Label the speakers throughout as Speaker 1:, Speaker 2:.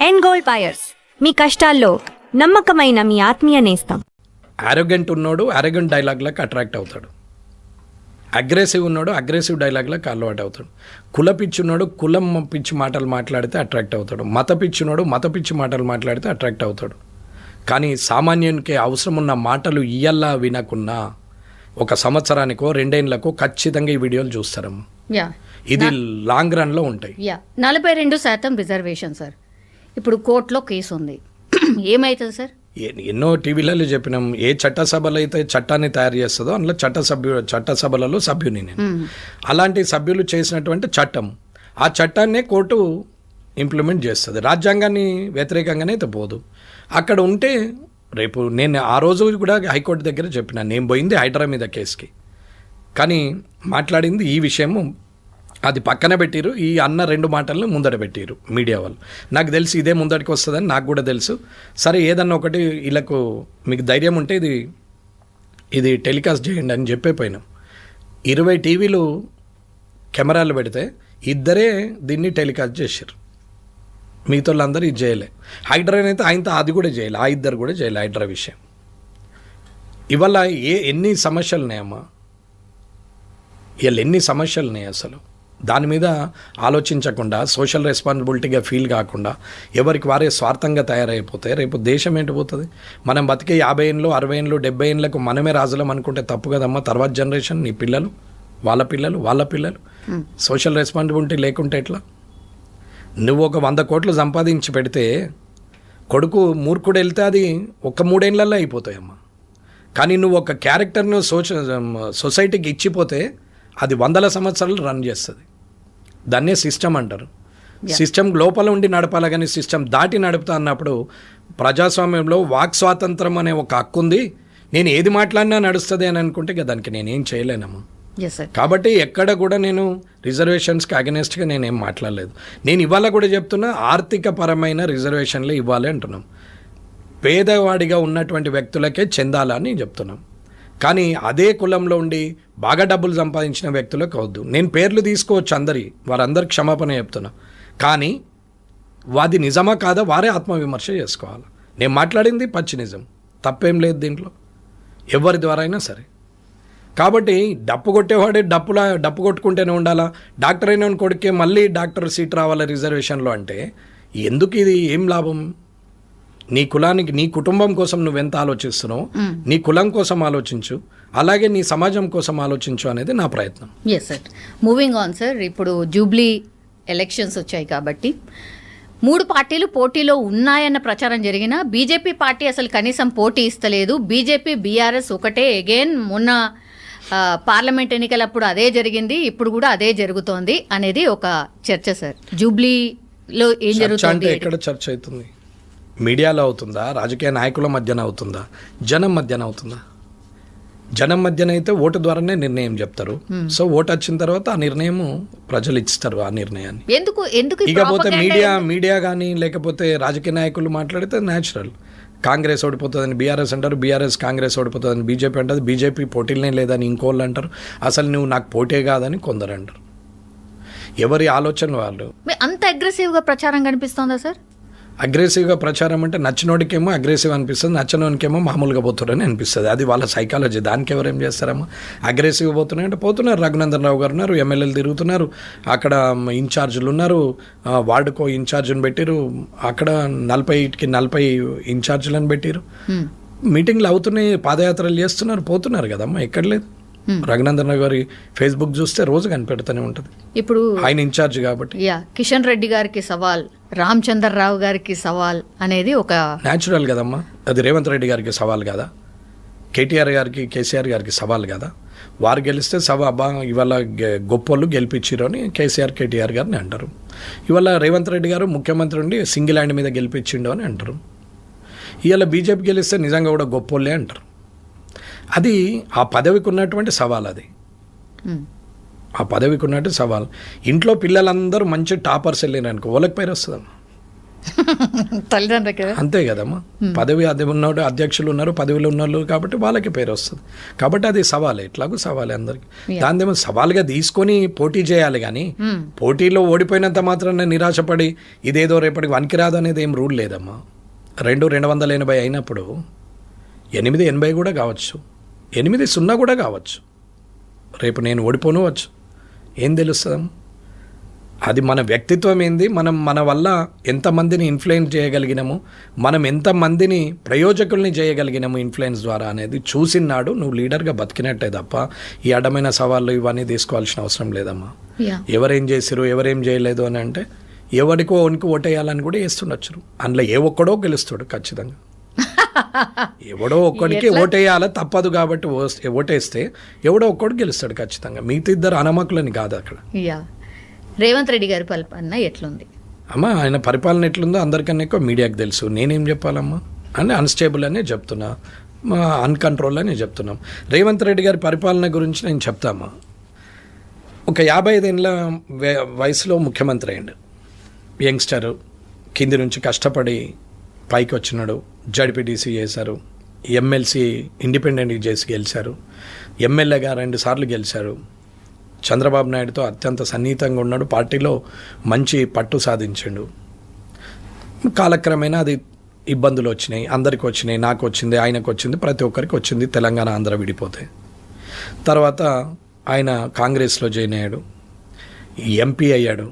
Speaker 1: End gold buyers, మీ కష్టాల్లో నమ్మకమైన మీ ఆత్మీయ నేస్తం.
Speaker 2: ఆరోగెంట్ ఉన్నోడు ఆరోగెంట్ డైలాగ్లకు అట్రాక్ట్ అవుతాడు. అగ్రెసివ్ ఉన్నాడు అగ్రెసివ్ డైలాగ్లకు అలవాటు అవుతాడు. కుల పిచ్చి ఉన్నాడు కులం పిచ్చి మాటలు మాట్లాడితే అట్రాక్ట్ అవుతాడు. మత పిచ్చి ఉన్నాడు మత పిచ్చి మాటలు మాట్లాడితే అట్రాక్ట్ అవుతాడు. కానీ సామాన్యునికి అవసరం ఉన్న మాటలు ఇయ్యల్లా వినకున్నా ఒక సంవత్సరానికో 2 ఏళ్లకో ఖచ్చితంగా ఈ వీడియోలు చూస్తారమ్మా. ఇది లాంగ్ రన్లో ఉంటాయి.
Speaker 3: 42% రిజర్వేషన్ సార్. ఇప్పుడు కోర్టులో కేసు ఉంది, ఏమవుతుంది సార్?
Speaker 2: ఎన్నో టీవీలలో చెప్పినాం, ఏ చట్టసభలో అయితే చట్టాన్ని తయారు చేస్తుందో అందులో చట్టసభలలో సభ్యుని నేను. అలాంటి సభ్యులు చేసినటువంటి చట్టం, ఆ చట్టాన్నే కోర్టు ఇంప్లిమెంట్ చేస్తుంది. రాజ్యాంగాన్ని వ్యతిరేకంగానే అయితే పోదు. అక్కడ ఉంటే రేపు నేను ఆ రోజు కూడా హైకోర్టు దగ్గర చెప్పిన, నేను పోయింది హైడ్రా మీద కేసుకి, కానీ మాట్లాడింది ఈ విషయము అది పక్కన పెట్టిరు. ఈ అన్న 2 మాటలను ముందట పెట్టిరు మీడియా వాళ్ళు. నాకు తెలిసి ఇదే ముందటికి వస్తుందని నాకు కూడా తెలుసు. సరే ఏదన్నా ఒకటి వీళ్ళకు మీకు ధైర్యం ఉంటే ఇది టెలికాస్ట్ చేయండి అని చెప్పిపోయినాం. 20 టీవీలు కెమెరాలు పెడితే 2 దీన్ని టెలికాస్ట్ చేశారు. మిగతా వాళ్ళందరూ ఇది చేయలే. హైడ్రా అయితే ఆయనతో అది కూడా చేయలే, ఆ 2 కూడా చేయలే హైడ్రా విషయం. ఇవాళ ఎన్ని సమస్యలు ఉన్నాయమ్మా, ఇవాళ ఎన్ని సమస్యలు ఉన్నాయి. అసలు దాని మీద ఆలోచించకుండా సోషల్ రెస్పాన్సిబిలిటీగా ఫీల్ కాకుండా ఎవరికి వారే స్వార్థంగా తయారైపోతే రేపు దేశం ఏంటి పోతుంది? మనం బతికే 50 ఏళ్ళు 60 ఏళ్ళు 70 ఏళ్ళకు మనమే రాజులం అనుకుంటే తప్పు కదమ్మా. తర్వాత జనరేషన్ నీ పిల్లలు వాళ్ళ పిల్లలు సోషల్ రెస్పాన్సిబిలిటీ లేకుంటే ఎట్లా? నువ్వు ఒక 100 కోట్లు సంపాదించి పెడితే కొడుకు మూర్ఖుడు వెళ్తే అది ఒక 3 ఏళ్ళల్లో అయిపోతాయమ్మా. కానీ నువ్వు ఒక క్యారెక్టర్ను సొసైటీకి ఇచ్చిపోతే అది 100 సంవత్సరాలు రన్ చేస్తుంది. దాన్నే సిస్టమ్ అంటారు. సిస్టమ్ లోపల ఉండి నడపాలి, కానీ సిస్టమ్ దాటి నడుపుతా అన్నప్పుడు ప్రజాస్వామ్యంలో వాక్ స్వాతంత్రం అనే ఒక హక్కు ఉంది. నేను ఏది మాట్లాడినా నడుస్తుంది అని అనుకుంటే ఇక దానికి నేనేం చేయలేనమ్మా. కాబట్టి ఎక్కడ కూడా నేను రిజర్వేషన్స్కి అగెనెస్ట్గా నేనేం మాట్లాడలేదు. నేను ఇవాళ కూడా చెప్తున్నా, ఆర్థిక పరమైన రిజర్వేషన్లు ఇవ్వాలి అంటున్నాం. పేదవాడిగా ఉన్నటువంటి వ్యక్తులకే చెందాలని చెప్తున్నాం. కానీ అదే కులంలో ఉండి బాగా డబ్బులు సంపాదించిన వ్యక్తులకు అవద్దు. నేను పేర్లు తీసుకోవచ్చు, వారందరికి క్షమాపణ చెప్తున్నా. కానీ వాది నిజమా కాదా వారే ఆత్మవిమర్శ చేసుకోవాలి. నేను మాట్లాడింది పచ్చి నిజం, తప్పేం లేదు దీంట్లో, ఎవరి ద్వారా అయినా సరే. కాబట్టి డప్పు కొట్టేవాడే డప్పు కొట్టుకుంటూనే ఉండాలా, డాక్టర్ అయిన కొడుకే మళ్ళీ డాక్టర్ సీట్ రావాలా రిజర్వేషన్లో అంటే ఎందుకు? ఇది ఏం లాభం? నీ కులానికి నీ కుటుంబం కోసం నువ్వెంత ఆలోచిస్తున్నావు, నీ కులం కోసం ఆలోచించు, అలాగే నీ సమాజం కోసం ఆలోచించు అనేది నా ప్రయత్నం.
Speaker 3: Yes sir. Moving on sir, ఇప్పుడు జూబ్లీ ఎలక్షన్స్ వచ్చాయి కాబట్టి 3 పార్టీలు పోటీలో ఉన్నాయన్న ప్రచారం జరిగినా బీజేపీ పార్టీ అసలు కనీసం పోటీ ఇస్తలేదు. బీజేపీ బీఆర్ఎస్ ఒకటే. అగైన్ మొన్న పార్లమెంట్ ఎన్నికలప్పుడు అదే జరిగింది, ఇప్పుడు కూడా అదే జరుగుతోంది అనేది ఒక చర్చ సార్. జూబ్లీలో ఏం జరుగుతుంది?
Speaker 2: ఎక్కడ చర్చ అవుతుంది? మీడియాలో అవుతుందా? రాజకీయ నాయకుల మధ్యన అవుతుందా? జనం మధ్యన అవుతుందా? జనం మధ్యన అయితే ఓటు ద్వారానే నిర్ణయం చెప్తారు. సో ఓటు వచ్చిన తర్వాత ఆ నిర్ణయం ప్రజలు ఇస్తారు. ఆ నిర్ణయాన్ని ఇకపోతే మీడియా కానీ లేకపోతే రాజకీయ నాయకులు మాట్లాడితే న్యాచురల్. కాంగ్రెస్ ఓడిపోతుందని బీఆర్ఎస్ అంటారు, బీఆర్ఎస్ కాంగ్రెస్ ఓడిపోతుందని బీజేపీ అంటారు, బీజేపీ పోటీలనే లేదని ఇంకోళ్ళు అంటారు, అసలు నువ్వు నాకు పోటీ కాదని కొందరు అంటారు. ఎవరి ఆలోచన వాళ్ళు.
Speaker 3: అంత అగ్రెసివ్గా ప్రచారం కనిపిస్తుందా సార్?
Speaker 2: అగ్రెసివ్గా ప్రచారం అంటే నచ్చినోడికేమో అగ్రెసివ్ అనిపిస్తుంది, నచ్చినోడికేమో మామూలుగా పోతున్నారని అనిపిస్తుంది. అది వాళ్ళ సైకాలజీ. దానికి ఎవరేం చేస్తారమ్మా? అగ్రెసివ్గా పోతున్నారంటే పోతున్నారు. రఘునందన్ రావు గారు ఉన్నారు, ఎమ్మెల్యేలు తిరుగుతున్నారు, అక్కడ ఇన్ఛార్జీలు ఉన్నారు, వార్డుకో ఇన్ఛార్జిని పెట్టిరు, అక్కడ 40 ఇన్ఛార్జీలను పెట్టిరు, మీటింగ్లు అవుతున్నాయి, పాదయాత్రలు చేస్తున్నారు, పోతున్నారు కదమ్మా. ఎక్కడ లేదు. రఘునందన్ రావు గారి ఫేస్బుక్ చూస్తే రోజు కనిపెడుతూనే ఉంటుంది. ఇప్పుడు ఆయన ఇన్ఛార్జ్ కాబట్టి.
Speaker 3: కిషన్ రెడ్డి గారికి సవాల్, రామచంద్రరావు గారికి సవాల్ అనేది ఒక
Speaker 2: న్యాచురల్ కదమ్మా. అది రేవంత్ రెడ్డి గారికి సవాల్ కదా, కేటీఆర్ గారికి కేసీఆర్ గారికి సవాల్ కదా. వారు గెలిస్తే ఇవాళ గొప్పోళ్ళు గెలిపించారు అని కేసీఆర్ కేటీఆర్ గారిని అంటారు. ఇవాళ రేవంత్ రెడ్డి గారు ముఖ్యమంత్రి ఉండి సింగిల్ హ్యాండ్ మీద గెలిపించిండు అని అంటారు. ఇవాళ బీజేపీ గెలిస్తే నిజంగా కూడా గొప్పోళ్ళే అంటారు. అది ఆ పదవికి ఉన్నటువంటి సవాల్. అది ఆ పదవికి ఉన్నట్టు సవాల్. ఇంట్లో పిల్లలందరూ మంచి టాపర్స్ వెళ్ళినారనుకో వాళ్ళకి పేరు వస్తుందమ్మా.
Speaker 3: తల్లిదండ్రులకి కదా.
Speaker 2: అంతే కదమ్మా. పదవి అది ఉన్నోడు అధ్యక్షులు ఉన్నారు, పదవిలో ఉన్నోళ్ళు కాబట్టి వాళ్ళకి పేరు వస్తుంది. కాబట్టి అది సవాలే, ఎట్లాగూ సవాలే అందరికి. దానిదేమో సవాల్గా తీసుకొని పోటీ చేయాలి కానీ పోటీలో ఓడిపోయినంత మాత్రాన నిరాశపడి ఇదేదో రేపటికి వనికిరాదు అనేది ఏం రూల్ లేదమ్మా. 280 అయినప్పుడు 880 కూడా కావచ్చు, 8-0 కూడా కావచ్చు. రేపు నేను ఓడిపోనవచ్చు, ఏం తెలుస్తుంది? అది మన వ్యక్తిత్వం ఏంది, మనం మన వల్ల ఎంతమందిని ఇన్ఫ్లుయెన్స్ చేయగలిగినాము, మనం ఎంతమందిని ప్రయోజకుల్ని చేయగలిగినాము ఇన్ఫ్లుయెన్స్ ద్వారా అనేది చూసినాడు నువ్వు లీడర్గా బతికినట్టే తప్ప ఈ అడ్డమైన సవాళ్ళు ఇవన్నీ తీసుకోవాల్సిన అవసరం లేదమ్మా. ఎవరేం చేసిరు ఎవరేం చేయలేదు అని అంటే ఎవరికో ఓటేయాలని కూడా వేస్తుండొచ్చు. అందులో ఏ ఒక్కడో గెలుస్తాడు ఖచ్చితంగా. ఎవడో ఒక్కడికి ఓటేయాలి తప్పదు కాబట్టి ఓటేస్తే ఎవడో ఒక్కడు గెలుస్తాడు ఖచ్చితంగా. మిగతా ఇద్దరు అనమకులని కాదు అక్కడ.
Speaker 3: రేవంత్ రెడ్డి గారి పరిపాలన ఎట్లుంది
Speaker 2: అమ్మా? ఆయన పరిపాలన ఎట్లుందో అందరికన్నా ఎక్కువ మీడియాకి తెలుసు. నేనేం చెప్పాలమ్మా అని అన్స్టేబుల్ అనే చెప్తున్నా, అన్కంట్రోల్ అనే చెప్తున్నాం. రేవంత్ రెడ్డి గారి పరిపాలన గురించి నేను చెప్తామా. ఒక 55 ఏళ్ళ వయసులో ముఖ్యమంత్రి అయ్యాడు. యంగ్స్టర్, కింది నుంచి కష్టపడి పైకి వచ్చినాడు. జడ్పీటీసీ చేశారు, ఎమ్మెల్సీ ఇండిపెండెంట్గా చేసి గెలిచారు, ఎమ్మెల్యేగా 2 సార్లు గెలిచారు. చంద్రబాబు నాయుడుతో అత్యంత సన్నిహితంగా ఉన్నాడు, పార్టీలో మంచి పట్టు సాధించాడు. కాలక్రమేణా అది ఇబ్బందులు వచ్చినాయి, అందరికి వచ్చినాయి, నాకు వచ్చింది, ఆయనకు వచ్చింది, ప్రతి ఒక్కరికి వచ్చింది. తెలంగాణ ఆంధ్ర విడిపోతే తర్వాత ఆయన కాంగ్రెస్లో జాయిన్ అయ్యాడు, ఎంపీ అయ్యాడు,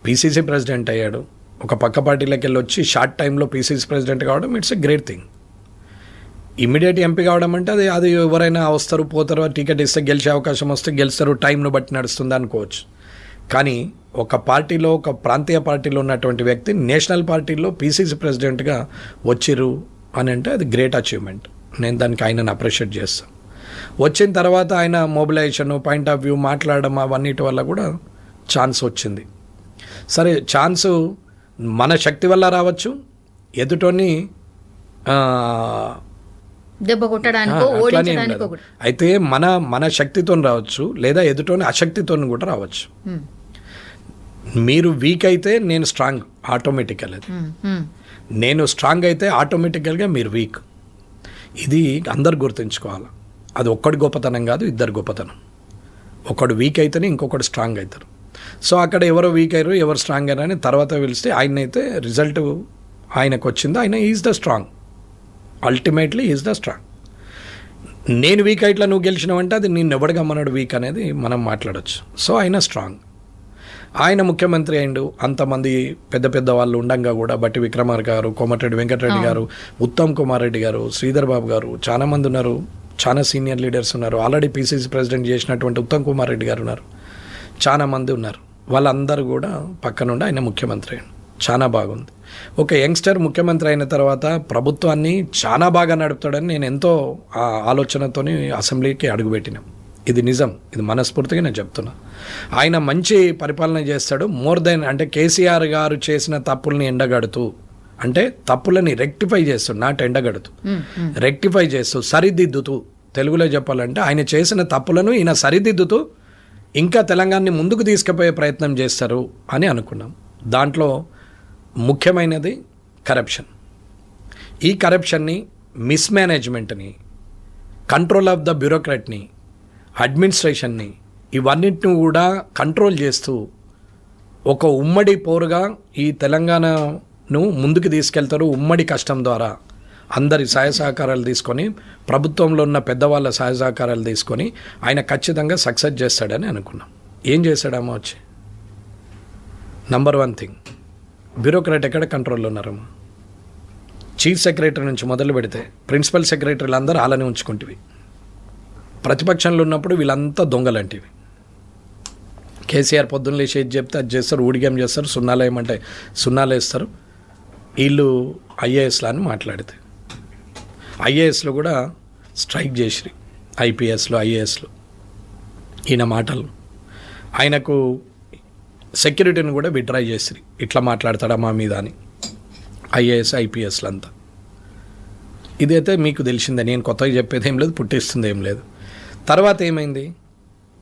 Speaker 2: పిసిసి ప్రెసిడెంట్ అయ్యాడు. ఒక పక్క పార్టీలోకి వెళ్ళి వచ్చి షార్ట్ టైంలో పిసిసి ప్రెసిడెంట్ కావడం it's a great thing. Immediate MP కావడం అంటే అది ఎవరైనా వస్తారు పోతారు, టికెట్ ఇస్తే గెలిచే అవకాశం వస్తే గెలుస్తారు, టైంను బట్టి నడుస్తుంది అనుకోవచ్చు. కానీ ఒక పార్టీలో, ఒక ప్రాంతీయ పార్టీలో ఉన్నటువంటి వ్యక్తి నేషనల్ పార్టీలో పిసిసి ప్రెసిడెంట్గా వచ్చిర్రు అని అంటే అది గ్రేట్ అచీవ్మెంట్. నేను దానికి ఆయనను అప్రిషియేట్ చేస్తాను. వచ్చిన తర్వాత ఆయన మొబిలైజేషన్, పాయింట్ ఆఫ్ వ్యూ, మాట్లాడడం అవన్నిటి వల్ల కూడా ఛాన్స్ వచ్చింది. సరే, ఛాన్సు మన శక్తి వల్ల రావచ్చు, ఎదుటోని
Speaker 3: దెబ్బ కొట్టడానికో ఓడించడానికో.
Speaker 2: అయితే మన శక్తితో రావచ్చు, లేదా ఎదుటోని అశక్తితో కూడా రావచ్చు. మీరు వీక్ అయితే నేను స్ట్రాంగ్ ఆటోమేటికల్. అది నేను స్ట్రాంగ్ అయితే ఆటోమేటికల్గా మీరు వీక్. ఇది అందరు గుర్తుంచుకోవాలి. అది ఒక్కడి గొప్పతనం కాదు, ఇద్దరు గొప్పతనం. ఒకడు వీక్ అయితేనే ఇంకొకడు స్ట్రాంగ్ అవుతారు. సో అక్కడ ఎవరు వీక్ అయ్యారు, ఎవరు స్ట్రాంగ్ అయ్యారు అని తర్వాత పిలిస్తే ఆయన అయితే రిజల్ట్ ఆయనకు వచ్చింది. ఆయన is the strong, ultimately is the strong. నేను వీక్ అయిట్లా నువ్వు గెలిచినావంటే అది నేను ఎవడు గమ్మన్నాడు వీక్ అనేది మనం మాట్లాడచ్చు. సో ఆయన స్ట్రాంగ్. ఆయన ముఖ్యమంత్రి అయిండు. అంతమంది పెద్ద పెద్ద వాళ్ళు ఉండంగా కూడా బట్టి విక్రమార్క గారు, కోమటిరెడ్డి వెంకటరెడ్డి గారు, ఉత్తమ్ కుమార్ రెడ్డి గారు, శ్రీధర్ బాబు గారు, చాలా మంది ఉన్నారు, చాలా సీనియర్ లీడర్స్ ఉన్నారు. ఆల్రెడీ పిసిసి ప్రెసిడెంట్ చేసినటువంటి ఉత్తమ్ కుమార్ రెడ్డి గారు ఉన్నారు, చాలా మంది ఉన్నారు. వాళ్ళందరూ కూడా పక్కనుండి ఆయన ముఖ్యమంత్రి అయ్యాడు. చాలా బాగుంది. ఒక యంగ్స్టర్ ముఖ్యమంత్రి అయిన తర్వాత ప్రభుత్వాన్ని చాలా బాగా నడుపుతాడని నేను ఎంతో ఆలోచనతో అసెంబ్లీకి అడుగుపెట్టినాం. ఇది నిజం, ఇది మనస్ఫూర్తిగా నేను చెప్తున్నా. ఆయన మంచి పరిపాలన చేస్తాడు. మోర్ దెన్ అంటే కేసీఆర్ గారు చేసిన తప్పుల్ని ఎండగడుతూ, అంటే తప్పులని రెక్టిఫై చేస్తూ, నాట్ ఎండగడుతూ, రెక్టిఫై చేస్తూ, సరిదిద్దుతూ, తెలుగులో చెప్పాలంటే ఆయన చేసిన తప్పులను ఈయన సరిదిద్దుతూ ఇంకా తెలంగాణని ముందుకు తీసుకుపోయే ప్రయత్నం చేస్తారు అని అనుకున్నాం. దాంట్లో ముఖ్యమైనది కరప్షన్. ఈ కరప్షన్ని, మిస్మేనేజ్మెంట్ని, కంట్రోల్ ఆఫ్ ద బ్యూరోక్రాట్ని, అడ్మినిస్ట్రేషన్ని, ఇవన్నిటిని కూడా కంట్రోల్ చేస్తూ ఒక ఉమ్మడి పోరుగా ఈ తెలంగాణను ముందుకు తీసుకెళ్తారు. ఉమ్మడి కష్టం ద్వారా అందరి సహాయ సహకారాలు తీసుకొని, ప్రభుత్వంలో ఉన్న పెద్దవాళ్ళ సహాయ సహకారాలు తీసుకొని ఆయన ఖచ్చితంగా సక్సెస్ చేస్తాడని అనుకున్నాం. ఏం చేశాడమ్మా వచ్చి? నంబర్ 1 థింగ్, బ్యూరోక్రాట్ ఎక్కడ కంట్రోల్లో ఉన్నారమ్మా? చీఫ్ సెక్రటరీ నుంచి మొదలు పెడితే ప్రిన్సిపల్ సెక్రటరీలు అందరూ అలానే ఉంచుకుంటేవి. ప్రతిపక్షంలో ఉన్నప్పుడు వీళ్ళంతా దొంగలంటివి. కేసీఆర్ పొద్దున్న లేచి ఏది చెప్తే అది చేస్తారు, ఊడిగం చేస్తారు, సున్నాలు ఏమంటే సున్నాలు వేస్తారు. వీళ్ళు ఐఏఎస్లు అని మాట్లాడితే ఐఏఎస్లో కూడా స్ట్రైక్ చేసిరి, ఐపీఎస్లో ఐఏఎస్లో ఈయన మాటలు. ఆయనకు సెక్యూరిటీని కూడా విత్డ్రా చేసిరి, ఇట్లా మాట్లాడతాడా మా మీద అని ఐఏఎస్ ఐపీఎస్లు అంతా. ఇదైతే మీకు తెలిసిందే, నేను కొత్తగా చెప్పేది ఏం లేదు, పుట్టిస్తుంది ఏం లేదు. తర్వాత ఏమైంది?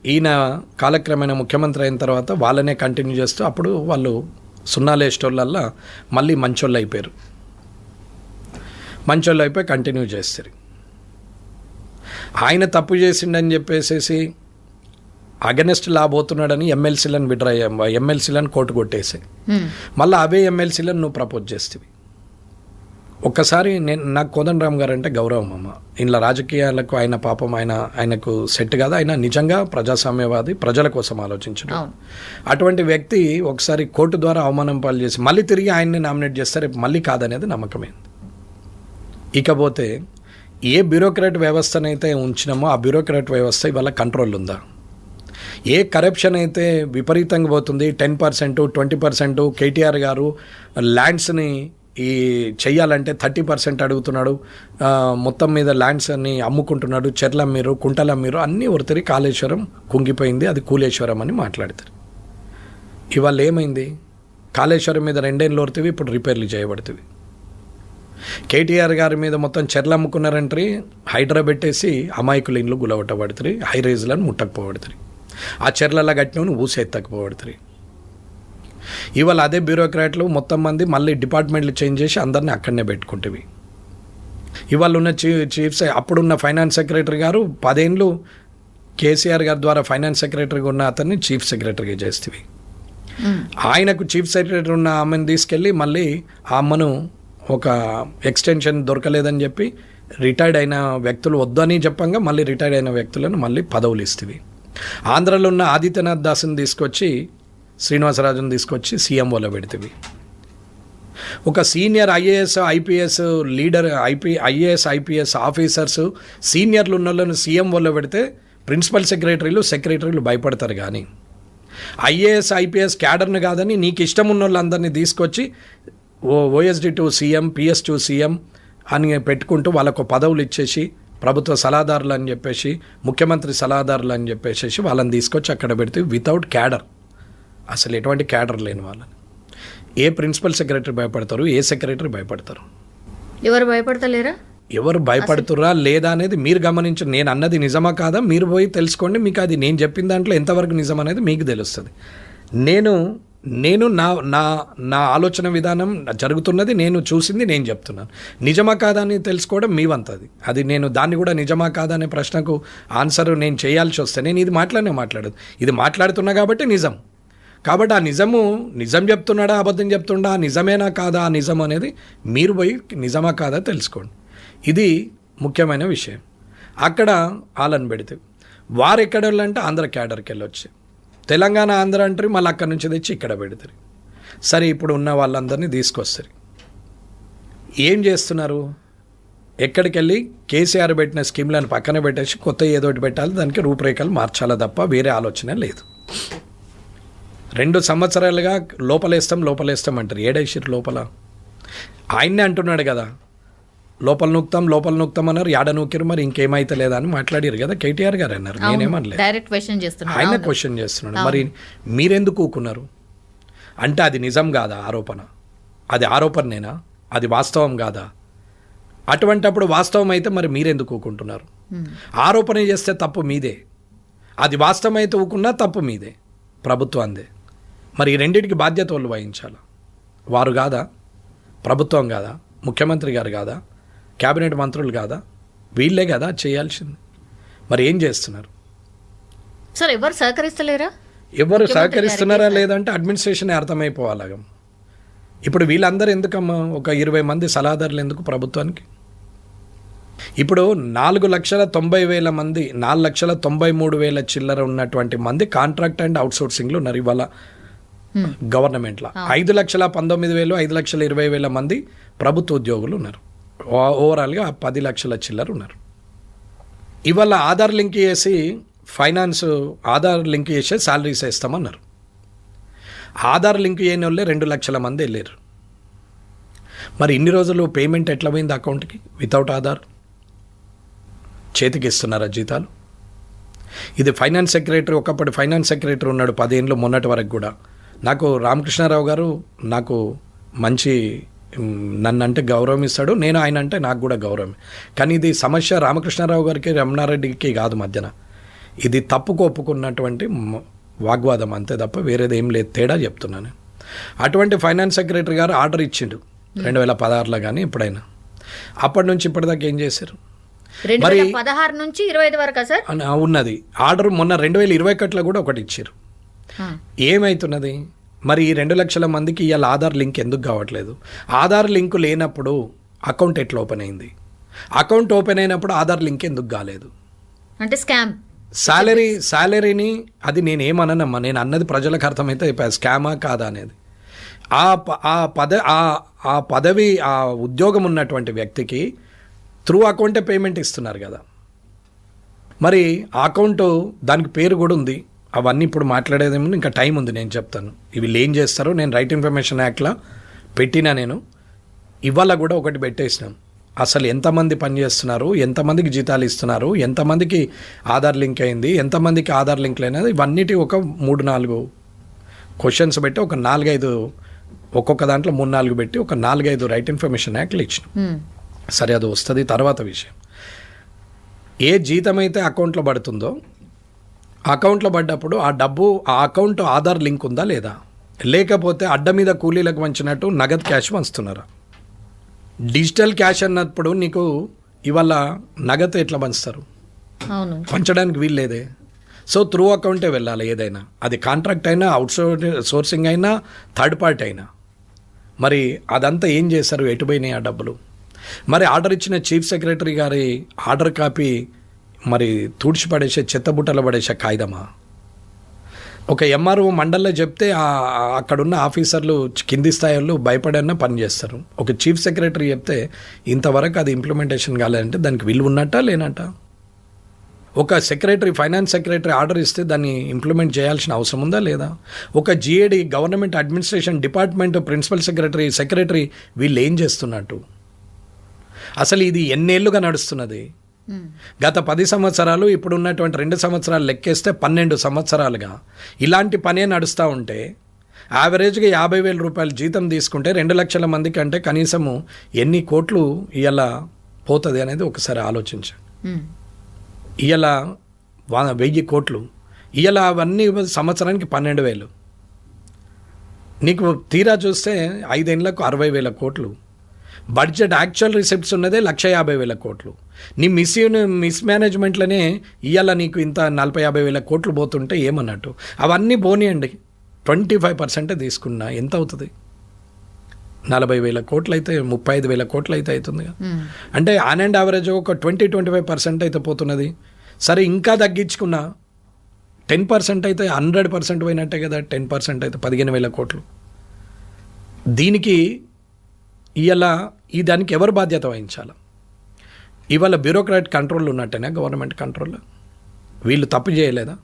Speaker 2: ఈయన కాలక్రమేణా ముఖ్యమంత్రి అయిన తర్వాత వాళ్ళనే కంటిన్యూ చేస్తూ అప్పుడు వాళ్ళు సున్నాలు వేసేటోళ్ళల్లా మళ్ళీ మంచోళ్ళు అయిపోయారు. మంచోళ్ళు అయిపోయి కంటిన్యూ చేస్తారు. ఆయన తప్పు చేసిండని చెప్పేసి అగనెస్ట్ లా పోతున్నాడని ఎమ్మెల్సీలను కోర్టు కొట్టేసి మళ్ళీ అవే ఎమ్మెల్సీలను నువ్వు ప్రపోజ్ చేస్తేవి. ఒక్కసారి నాకు కోదండరామ్ గారు అంటే గౌరవం అమ్మ. ఇంట్లో రాజకీయాలకు ఆయన పాపం ఆయనకు సెట్ కాదు. ఆయన నిజంగా ప్రజాస్వామ్యవాది, ప్రజల కోసం ఆలోచించడం. అటువంటి వ్యక్తి ఒకసారి కోర్టు ద్వారా అవమానం పాలు చేసి మళ్ళీ తిరిగి ఆయన్ని నామినేట్ చేస్తారు, మళ్ళీ కాదనేది నమ్మకమైంది. ఇకపోతే ఏ బ్యూరోక్రాట్ వ్యవస్థనైతే ఉంచినామో ఆ బ్యూరోక్రాట్ వ్యవస్థ ఇవాళ కంట్రోల్ ఉందా? ఏ కరప్షన్ అయితే విపరీతంగా పోతుంది, 10%, 20%. కేటీఆర్ గారు ల్యాండ్స్ని చెయ్యాలంటే 30% అడుగుతున్నాడు. మొత్తం మీద ల్యాండ్స్ అన్ని అమ్ముకుంటున్నాడు. చెర్లమ్మీరు, కుంటలమ్మీరు అన్నీ ఒరితిరి. కాళేశ్వరం కుంగిపోయింది, అది కూలేశ్వరం అని మాట్లాడతారు. ఇవాళ ఏమైంది? కాళేశ్వరం మీద 2 ఏళ్ళు ఒరితివి, ఇప్పుడు రిపేర్లు చేయబడుతుంది. కేటీఆర్ గారి మీద మొత్తం చెర్లు అమ్ముకున్నారంటే హైడ్రా పెట్టేసి అమాయకుల ఇండ్లు గులవట్టబడుతుంది, హై రైజ్లను ముట్టకపోబడుతుంది, ఆ చెర్లలో కట్టినవి ఊసెత్తకపోబడుతుంది. ఇవాళ అదే బ్యూరోక్రాట్లు మొత్తం మంది మళ్ళీ డిపార్ట్మెంట్లు చేంజ్ చేసి అందరినీ అక్కడనే పెట్టుకుంటేవి. ఇవాళ ఉన్న చీఫ్స్ అప్పుడున్న ఫైనాన్స్ సెక్రటరీ గారు 10 ఏళ్ళు కేసీఆర్ గారి ద్వారా ఫైనాన్స్ సెక్రటరీగా ఉన్న అతన్ని చీఫ్ సెక్రటరీగా చేస్తేవి. ఆయనకు చీఫ్ సెక్రటరీ ఉన్న ఆమెను తీసుకెళ్ళి మళ్ళీ ఆ అమ్మను ఒక ఎక్స్టెన్షన్ దొరకలేదని చెప్పి రిటైర్డ్ అయిన వ్యక్తులు వద్దని చెప్పంగా మళ్ళీ రిటైర్డ్ అయిన వ్యక్తులను మళ్ళీ పదవులు ఇస్తేవి. ఆంధ్రలో ఉన్న ఆదిత్యనాథ్ దాస్ని తీసుకొచ్చి, శ్రీనివాసరాజును తీసుకొచ్చి సీఎంఓలో పెడితేవి. ఒక senior IAS IPS leader IAS IPS officers సీనియర్లు ఉన్న వాళ్ళని సీఎంఓలో పెడితే ప్రిన్సిపల్ సెక్రటరీలు భయపడతారు. కానీ ఐఏఎస్ ఐపీఎస్ క్యాడర్ను కాదని నీకు ఇష్టం ఉన్న వాళ్ళందరినీ తీసుకొచ్చి OSD to CM, PS to CM అని పెట్టుకుంటూ వాళ్ళకు పదవులు ఇచ్చేసి ప్రభుత్వ సలహాదారులు అని చెప్పేసి, ముఖ్యమంత్రి సలహాదారులు అని చెప్పేసి వాళ్ళని తీసుకొచ్చి అక్కడ పెడితే వితౌట్ క్యాడర్, అసలు ఎటువంటి క్యాడర్ లేని వాళ్ళని ఏ ప్రిన్సిపల్ సెక్రటరీ భయపడతారు? ఏ సెక్రటరీ భయపడతారు?
Speaker 3: ఎవరు భయపడతలేరా?
Speaker 2: ఎవరు భయపడుతురా లేదా అనేది మీరు గమనించు. నేను అన్నది నిజమా కాదా మీరు పోయి తెలుసుకోండి. మీకు అది నేను చెప్పిన దాంట్లో ఎంతవరకు నిజం అనేది మీకు తెలుస్తుంది. నేను నా ఆలోచన విధానం జరుగుతున్నది, నేను చూసింది నేను చెప్తున్నాను. నిజమా కాదా అని తెలుసుకోవడం మీ వంతది. అది నేను దాన్ని కూడా నిజమా కాదా అనే ప్రశ్నకు ఆన్సర్ నేను చేయాల్సి వస్తే నేను ఇది మాట్లాడదు. ఇది మాట్లాడుతున్నా కాబట్టి నిజం. కాబట్టి ఆ నిజం చెప్తున్నాడా అబద్ధం చెప్తుండా, నిజమేనా కాదా ఆ నిజం అనేది మీరు పోయి నిజమా కాదా తెలుసుకోండి. ఇది ముఖ్యమైన విషయం. అక్కడ వాళ్ళని పెడితే వారు ఎక్కడ వెళ్ళంటే ఆంధ్ర క్యాడర్కి వెళ్ళొచ్చు, తెలంగాణ ఆంధ్ర అంటారు, మళ్ళీ అక్కడి నుంచి తెచ్చి ఇక్కడ పెడతారు. సరే, ఇప్పుడు ఉన్న వాళ్ళందరినీ తీసుకొస్తారు. ఏం చేస్తున్నారు? ఎక్కడికి వెళ్ళి కేసీఆర్ పెట్టిన స్కీమ్లను పక్కన పెట్టేసి కొత్త ఏదోటి పెట్టాలి, దానికి రూపురేఖలు మార్చాలా తప్ప వేరే ఆలోచన లేదు. 2 సంవత్సరాలుగా లోపలేస్తాం అంటారు. ఏడైషిర్ లోపల ఆయన్నే అంటున్నాడు కదా, లోపల నూక్తాం అన్నారు. యాడ నూకిరు, మరి ఇంకేమైతే లేదా అని మాట్లాడారు కదా కేటీఆర్ గారు అన్నారు. నేనేమనలేదు, ఆయన క్వశ్చన్ చేస్తున్నాడు. మరి మీరెందుకు ఊకున్నారు అంటే అది నిజం కాదా ఆరోపణ? అది ఆరోపణనేనా? అది వాస్తవం కాదా? అటువంటప్పుడు వాస్తవం అయితే మరి మీరెందుకు ఊకుంటున్నారు? ఆరోపణ చేస్తే తప్పు మీదే, అది వాస్తవం అయితే ఊకున్నా తప్పు మీదే, ప్రభుత్వందే. మరి ఈ రెండింటికి బాధ్యత వాళ్ళు వహించాలి. వారు కాదా? ప్రభుత్వం కాదా? ముఖ్యమంత్రి గారు కాదా? క్యాబినెట్ మంత్రులు కాదా? వీళ్ళే కదా చేయాల్సింది. మరి ఏం చేస్తున్నారు?
Speaker 3: సార్ ఎవరు సహకరిస్తలేరా?
Speaker 2: ఎవరు సహకరిస్తున్నారా లేదంటే అడ్మినిస్ట్రేషన్ అర్థమైపోవాలి. ఇప్పుడు వీళ్ళందరూ ఎందుకమ్మా ఒక 20 మంది సలహాదారులు ఎందుకు ప్రభుత్వానికి? ఇప్పుడు 4,90,000 మంది, 4,93,000 చిల్లర ఉన్నటువంటి మంది కాంట్రాక్ట్ అండ్ అవుట్సోర్సింగ్లో ఉన్నారు ఇవాళ గవర్నమెంట్లో. 5,19,000, 5,20,000 మంది ప్రభుత్వ ఉద్యోగులు ఉన్నారు. ఓవరాల్గా 10 లక్షల చిల్లర ఉన్నారు. ఇవాళ ఆధార్ లింక్ చేసి ఆధార్ లింక్ చేసే శాలరీస్ వేస్తామన్నారు. ఆధార్ లింక్ చేయని వాళ్ళే 2 లక్షల మంది వెళ్ళారు. మరి ఇన్ని రోజులు పేమెంట్ ఎట్లా పోయింది అకౌంట్కి? వితౌట్ ఆధార్ చేతికి ఇస్తున్నారా జీతాలు? ఇది ఫైనాన్స్ సెక్రటరీ, ఒకప్పటి ఫైనాన్స్ సెక్రటరీ ఉన్నాడు 10 ఏళ్ళు మొన్నటి వరకు కూడా. నాకు రామకృష్ణారావు గారు నాకు మంచి, నన్ను అంటే గౌరవం ఇస్తాడు, నేను ఆయన అంటే నాకు కూడా గౌరవం. కానీ ఇది సమస్య రామకృష్ణారావు గారికి రమణారెడ్డికి కాదు మధ్యన. ఇది తప్పుకు ఒప్పుకున్నటువంటి వాగ్వాదం అంతే తప్ప వేరేది ఏం లేదు. తేడా చెప్తున్నాను. అటువంటి ఫైనాన్స్ సెక్రటరీ గారు ఆర్డర్ ఇచ్చిండు 2016లో కానీ ఎప్పుడైనా. అప్పటి నుంచి ఇప్పటిదాకా ఏం చేశారు?
Speaker 3: 2016 నుంచి 25 వరకు సార్
Speaker 2: ఉన్నది ఆర్డర్. మొన్న 2021లో కూడా ఒకటి ఇచ్చారు. ఏమవుతున్నది మరి? ఈ 2 లక్షల మందికి ఇవాళ ఆధార్ లింక్ ఎందుకు కావట్లేదు? ఆధార్ లింక్ లేనప్పుడు అకౌంట్ ఎట్లా ఓపెన్ అయింది? అకౌంట్ ఓపెన్ అయినప్పుడు ఆధార్ లింక్ ఎందుకు కాలేదు? అంటే
Speaker 3: స్కామ్.
Speaker 2: శాలరీని అది నేను ఏమనమ్మా, నేను అన్నది ప్రజలకు అర్థమైతే స్కామా కాదా అనేది. ఆ పదవి ఆ ఉద్యోగం ఉన్నటువంటి వ్యక్తికి త్రూ అకౌంటే పేమెంట్ ఇస్తున్నారు కదా. మరి ఆ అకౌంట్ దానికి పేరు కూడా ఉంది. అవన్నీ ఇప్పుడు మాట్లాడేదేమో, ఇంకా టైం ఉంది, నేను చెప్తాను. ఇవి ఏం చేస్తారో నేను రైట్ ఇన్ఫర్మేషన్ యాక్ట్లో పెట్టినా. నేను ఇవాళ కూడా ఒకటి పెట్టేసినాం. అసలు ఎంతమంది పనిచేస్తున్నారు, ఎంతమందికి జీతాలు ఇస్తున్నారు, ఎంతమందికి ఆధార్ లింక్ అయింది, ఎంతమందికి ఆధార్ లింక్ లేనిది, ఇవన్నిటి ఒక 3-4 క్వశ్చన్స్ పెట్టి ఒక 4-5 ఒక్కొక్క దాంట్లో 3-4 పెట్టి ఒక 4-5 రైట్ ఇన్ఫర్మేషన్ యాక్ట్లు ఇచ్చినాం. సరే, అది వస్తుంది తర్వాత విషయం. ఏ జీతం అయితే అకౌంట్లో పడుతుందో అకౌంట్లో పడ్డప్పుడు ఆ డబ్బు ఆ అకౌంట్ ఆధార్ లింక్ ఉందా లేదా, లేకపోతే అడ్డ మీద కూలీలకు వంచినట్టు నగదు క్యాష్ పంచుతున్నారా? డిజిటల్ క్యాష్ అన్నప్పుడు నీకు ఇవాళ నగదు ఎట్లా పంచుతారు? పంచడానికి వీల్లేదే. సో త్రూ అకౌంటే వెళ్ళాలి ఏదైనా, అది కాంట్రాక్ట్ అయినా, అవుట్ సోర్సింగ్ అయినా, థర్డ్ పార్టీ అయినా. మరి అదంతా ఏం చేశారు? ఎటుపోయినాయి ఆ డబ్బులు? మరి ఆర్డర్ ఇచ్చిన చీఫ్ సెక్రటరీ గారి ఆర్డర్ కాపీ మరి తుడిచిపడేసే చెత్తబుట్టలు పడేసే కాగితమా? ఒక ఎంఆర్ఓ మండల్లో చెప్తే అక్కడున్న ఆఫీసర్లు కింది స్థాయిలో భయపడన్నా పనిచేస్తారు. ఒక చీఫ్ సెక్రటరీ చెప్తే ఇంతవరకు అది ఇంప్లిమెంటేషన్ కాలేదంటే దానికి విలువ ఉన్నట్టా లేనట్ట? ఒక సెక్రటరీ, ఫైనాన్స్ సెక్రటరీ ఆర్డర్ ఇస్తే దాన్ని ఇంప్లిమెంట్ చేయాల్సిన అవసరం ఉందా లేదా? ఒక GAD, government administration department principal secretary వీళ్ళు ఏం చేస్తున్నట్టు? అసలు ఇది ఎన్నేళ్లుగా నడుస్తున్నది? గత 10 సంవత్సరాలు, ఇప్పుడు ఉన్నటువంటి 2 సంవత్సరాలు లెక్కేస్తే 12 సంవత్సరాలుగా ఇలాంటి పనే నడుస్తూ ఉంటే యావరేజ్గా 50,000 రూపాయలు జీతం తీసుకుంటే 2 లక్షల మందికి అంటే కనీసము ఎన్ని కోట్లు ఇవాళ పోతుంది అనేది ఒకసారి ఆలోచించండి. ఇవాళ 1000 కోట్లు, ఇవాళ అవన్నీ సంవత్సరానికి 12,000. నీకు తీరా చూస్తే 5 ఏళ్లకు 60,000 కోట్లు. బడ్జెట్ యాక్చువల్ రిసిప్ట్స్ ఉన్నదే 150,000 కోట్లు. నీ మిస్ మేనేజ్మెంట్లోనే ఇవాళ నీకు ఇంత 40,000-50,000 కోట్లు పోతుంటే ఏమన్నట్టు? అవన్నీ పోనీయండి, 25% తీసుకున్నా ఎంత అవుతుంది? 40,000 కోట్లు అయితే 35,000 కోట్లు అయితే అవుతుంది. అంటే ఆన్ అండ్ యావరేజ్ ఒక 20-25% అయితే పోతున్నది. సరే, ఇంకా తగ్గించుకున్నా 10% అయితే 100% పోయినట్టే కదా. 10% అయితే 15,000 కోట్లు. దీనికి ఇవాళ దానికి ఎవరు బాధ్యత వహించాలి? ఇవాళ బ్యూరోక్రాట్ కంట్రోల్ ఉన్నట్టేనా గవర్నమెంట్ కంట్రోల్? వీళ్ళు తప్పు చేయలేదా?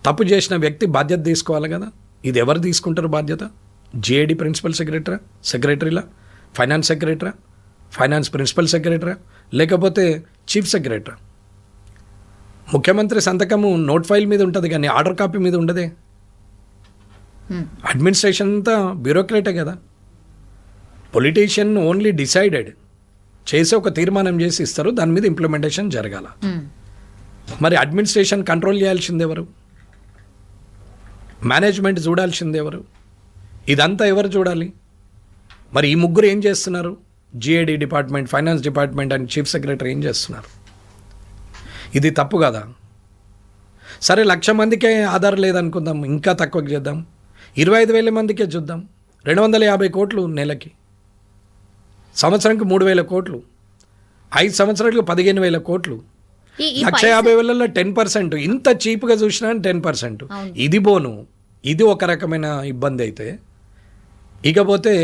Speaker 2: తప్పు చేసిన వ్యక్తి బాధ్యత తీసుకోవాలి కదా. ఇది ఎవరు తీసుకుంటారు బాధ్యత? జిఏడి ప్రిన్సిపల్ సెక్రటరీలా, finance secretary, finance principal secretary, లేకపోతే చీఫ్ సెక్రటరీ? ముఖ్యమంత్రి సంతకము నోట్ ఫైల్ మీద ఉంటుంది కానీ ఆర్డర్ కాపీ మీద ఉండదే. అడ్మినిస్ట్రేషన్ అంతా బ్యూరోక్రాటే కదా. పొలిటీషియన్ ఓన్లీ డిసైడెడ్ చేసి ఒక తీర్మానం చేసి ఇస్తారు, దాని మీద ఇంప్లిమెంటేషన్ జరగాల. మరి అడ్మినిస్ట్రేషన్ కంట్రోల్ చేయాల్సింది ఎవరు? మేనేజ్మెంట్ చూడాల్సింది ఎవరు? ఇదంతా ఎవరు చూడాలి? మరి ఈ ముగ్గురు ఏం చేస్తున్నారు? GAD department, finance department and chief secretary ఏం చేస్తున్నారు? ఇది తప్పు కదా. సరే, 1,00,000 మందికే ఆధార్ లేదనుకుందాం, ఇంకా తక్కువ చేద్దాం, 25,000 మందికే చూద్దాం. 250 కోట్లు నెలకి, సంవత్సరానికి 3,000 కోట్లు, 5 సంవత్సరాలకు 15,000 కోట్లు, 150,000లో 10%. ఇంత చీప్గా చూసినా 10%. ఇది బోను. ఇది ఒక రకమైన ఇబ్బంది అయితే, ఇకపోతే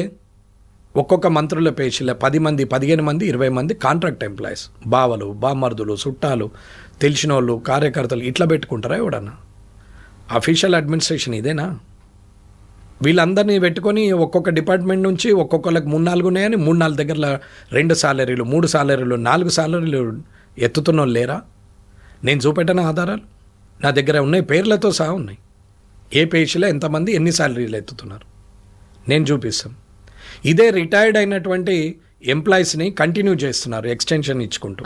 Speaker 2: ఒక్కొక్క మంత్రుల పేషీల 10 మంది, 15 మంది, 20 మంది కాంట్రాక్ట్ ఎంప్లాయీస్, బావలు, బామ్మర్దులు, చుట్టాలు, తెలిసిన వాళ్ళు, కార్యకర్తలు ఇట్లా పెట్టుకుంటారా ఎవడన్నా? అఫీషియల్ అడ్మినిస్ట్రేషన్ ఇదేనా? వీళ్ళందరినీ పెట్టుకొని ఒక్కొక్క డిపార్ట్మెంట్ నుంచి ఒక్కొక్కరికి 3-4 ఉన్నాయని 3-4 దగ్గర 2 సాలరీలు, 3 సాలరీలు, 4 సాలరీలు ఎత్తుతున్న వాళ్ళు లేరా? నేను చూపెట్టిన ఆధారాలు నా దగ్గర ఉన్నాయి, పేర్లతో సహా ఉన్నాయి. ఏ పేషీలో ఎంతమంది ఎన్ని సాలరీలు ఎత్తుతున్నారు నేను చూపిస్తాం. ఇదే రిటైర్డ్ అయినటువంటి ఎంప్లాయీస్ని కంటిన్యూ చేస్తున్నారు, ఎక్స్టెన్షన్ ఇచ్చుకుంటూ.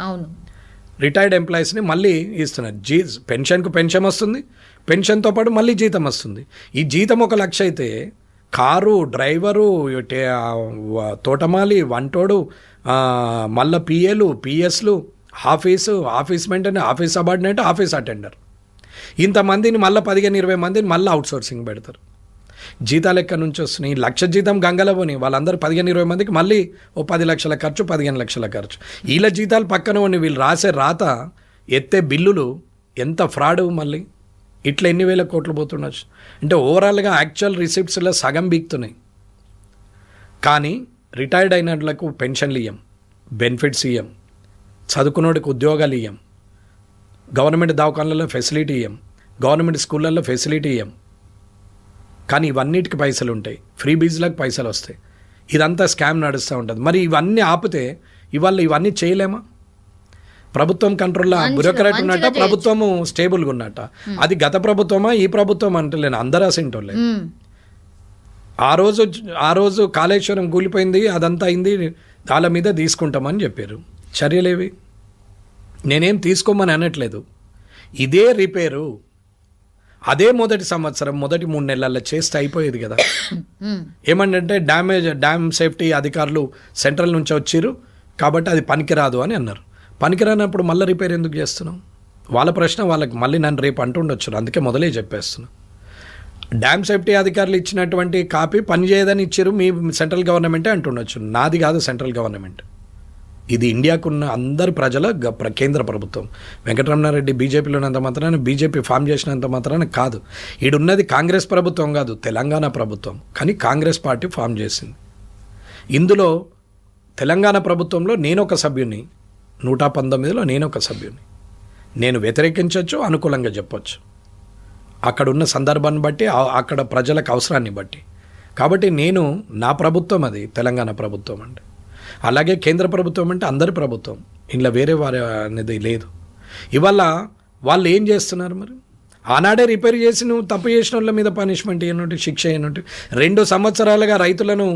Speaker 2: రిటైర్డ్ ఎంప్లాయీస్ని మళ్ళీ ఇస్తున్నారు. పెన్షన్కు పెన్షన్ వస్తుంది, పెన్షన్తో పాటు మళ్ళీ జీతం వస్తుంది. ఈ జీతం 1,00,000 అయితే కారు, డ్రైవరు, తోటమాలి, వంటోడు, మళ్ళీ పిఏలు, పిఎస్లు, office maintenance, office subordinate, office attender, ఇంతమందిని మళ్ళీ 15-20 మందిని మళ్ళీ అవుట్సోర్సింగ్ పెడతారు. జీతాలు ఎక్కడి నుంచి వస్తున్నాయి? 1,00,000 జీతం గంగల పోని వాళ్ళందరూ 15-20 మందికి మళ్ళీ ఓ 10 లక్షల ఖర్చు, 15 లక్షల ఖర్చు. వీళ్ళ జీతాలు పక్కన ఉన్న వీళ్ళు రాసే రాత, ఎత్తే బిల్లులు ఎంత ఫ్రాడ్. మళ్ళీ ఇట్లా ఎన్ని వేల కోట్లు పోతుండొచ్చు. అంటే ఓవరాల్గా యాక్చువల్ రిసిప్ట్స్లో సగం బీక్తున్నాయి. కానీ రిటైర్డ్ అయినట్లకు పెన్షన్లు ఇయ్యం, బెనిఫిట్స్ ఇయ్యం, చదువుకున్నోడికి ఉద్యోగాలు ఇయ్యం, గవర్నమెంట్ దవాఖానలలో ఫెసిలిటీ ఇయ్యం, గవర్నమెంట్ స్కూళ్ళల్లో ఫెసిలిటీ ఇయ్యం. కానీ ఇవన్నిటికి పైసలు ఉంటాయి, ఫ్రీ బీజ్లకు పైసలు వస్తాయి. ఇదంతా స్కామ్ నడుస్తూ ఉంటుంది. మరి ఇవన్నీ ఆపితే ఇవాళ ఇవన్నీ చేయలేమా? ప్రభుత్వం కంట్రోల్లో బ్యూరోక్రాట్ ఉన్నట్ట, ప్రభుత్వము స్టేబుల్గా ఉన్నట్ట. అది గత ప్రభుత్వమా ఈ ప్రభుత్వం అంటలేను, అందరూ అసింటోళ్ళే. ఆ రోజు కాళేశ్వరం కూలిపోయింది, అదంతా అయింది, వాళ్ళ మీద తీసుకుంటామని చెప్పారు. చర్యలేవి? నేనేం తీసుకోమని అనట్లేదు. ఇదే రిపేరు అదే మొదటి సంవత్సరం మొదటి 3 నెలల్లో చేస్తే అయిపోయేది కదా. ఏమంటే డ్యామ్ సేఫ్టీ అధికారులు సెంట్రల్ నుంచి వచ్చిర్రు కాబట్టి అది పనికిరాదు అని అన్నారు. పనికిరానప్పుడు మళ్ళీ రిపేర్ ఎందుకు చేస్తున్నాం? వాళ్ళ ప్రశ్న వాళ్ళకి. మళ్ళీ నన్ను రేపు అంటుండొచ్చు, అందుకే మొదలే చెప్పేస్తున్నా. డ్యామ్ సేఫ్టీ అధికారులు ఇచ్చినటువంటి కాపీ పనిచేయదని ఇచ్చారు మీ సెంట్రల్ గవర్నమెంటే అంటుండొచ్చు. నాది కాదు సెంట్రల్ గవర్నమెంట్, ఇది ఇండియాకున్న అందరి ప్రజల కేంద్ర ప్రభుత్వం. వెంకటరమణారెడ్డి బీజేపీలో ఉన్నంత మాత్రాన, బీజేపీ ఫామ్ చేసినంత మాత్రాన కాదు. ఈడున్నది కాంగ్రెస్ ప్రభుత్వం కాదు, తెలంగాణ ప్రభుత్వం. కానీ కాంగ్రెస్ పార్టీ ఫామ్ చేసింది. ఇందులో తెలంగాణ ప్రభుత్వంలో నేను ఒక సభ్యుని, 119లో నేను ఒక సభ్యుని. నేను వ్యతిరేకించవచ్చు, అనుకూలంగా చెప్పొచ్చు, అక్కడున్న సందర్భాన్ని బట్టి, అక్కడ ప్రజలకు అవసరాన్ని బట్టి. కాబట్టి నేను, నా ప్రభుత్వం అది తెలంగాణ ప్రభుత్వం అంటే. అలాగే కేంద్ర ప్రభుత్వం అంటే అందరి ప్రభుత్వం, ఇంట్లో వేరే వారి అనేది లేదు. ఇవాళ వాళ్ళు ఏం చేస్తున్నారు? మరి ఆనాడే రిపేర్ చేసి నువ్వు తప్పు చేసిన వాళ్ళ మీద పనిష్మెంట్ ఏనంటే, శిక్ష ఏనంటే. 2 సంవత్సరాలుగా రైతులను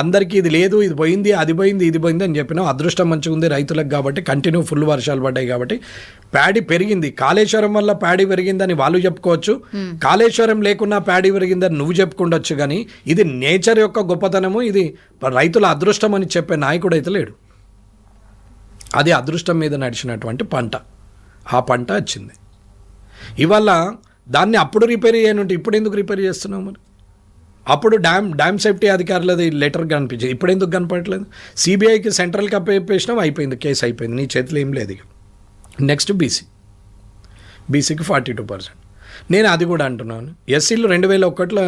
Speaker 2: అందరికీ ఇది లేదు, ఇది పోయింది, అది పోయింది, ఇది పోయింది అని చెప్పినావు. అదృష్టం మంచిగా ఉంది రైతులకు కాబట్టి, కంటిన్యూ ఫుల్ వర్షాలు పడ్డాయి కాబట్టి ప్యాడీ పెరిగింది. కాళేశ్వరం వల్ల ప్యాడీ పెరిగిందని వాళ్ళు చెప్పుకోవచ్చు, కాళేశ్వరం లేకున్నా ప్యాడీ పెరిగిందని నువ్వు చెప్పుకుండొచ్చు. కానీ ఇది నేచర్ యొక్క గొప్పతనము, ఇది రైతుల అదృష్టం అని చెప్పే నాయకుడు అయితే లేడు. అది అదృష్టం మీద నడిచినటువంటి పంట, ఆ పంట వచ్చింది. ఇవాళ దాన్ని అప్పుడు రిపేర్ చేయనుంటే ఇప్పుడు ఎందుకు రిపేర్ చేస్తున్నావు? మరి అప్పుడు డ్యామ్ సేఫ్టీ అధికారులది లెటర్ కనిపించేది, ఇప్పుడు ఎందుకు కనపడట్లేదు? సిబిఐకి సెంట్రల్కి అప్పేసినావు, అయిపోయింది, కేసు అయిపోయింది, నీ చేతిలో ఏం లేదు. నెక్స్ట్ బీసీకి 42%. నేను అది కూడా అంటున్నాను. ఎస్సీలు 2001లో